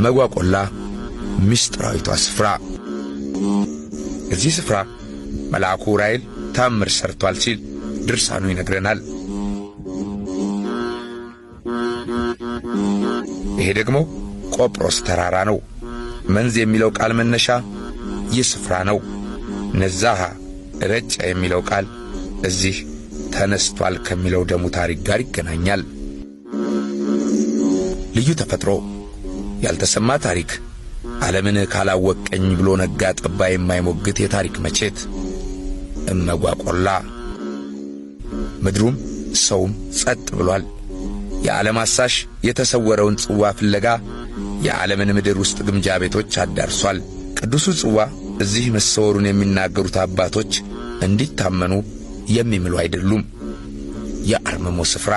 እመጓቆላ ምስጢራዊቷ ስፍራ። እዚህ ስፍራ መልአኩ ዑራኤል ታምር ሰርቷል ሲል ድርሳኑ ይነግረናል። ይሄ ደግሞ ቆጵሮስ ተራራ ነው። መንዝ የሚለው ቃል መነሻ ይህ ስፍራ ነው። ነዛሃ ረጨ የሚለው ቃል እዚህ ተነስቷል ከሚለው ደሙ ታሪክ ጋር ይገናኛል። ልዩ ተፈጥሮ፣ ያልተሰማ ታሪክ፣ ዓለምን ካላወቀኝ ብሎ ነጋ ጠባ የማይሞግት የታሪክ መቼት እመጓቆላ። ምድሩም ሰውም ጸጥ ብሏል። የዓለም አሳሽ የተሰወረውን ጽዋ ፍለጋ የዓለምን ምድር ውስጥ ግምጃ ቤቶች አዳርሷል። ቅዱሱ ጽዋ እዚህ መሰወሩን የሚናገሩት አባቶች እንዲታመኑ የሚምሉ አይደሉም። የአርምሞ ስፍራ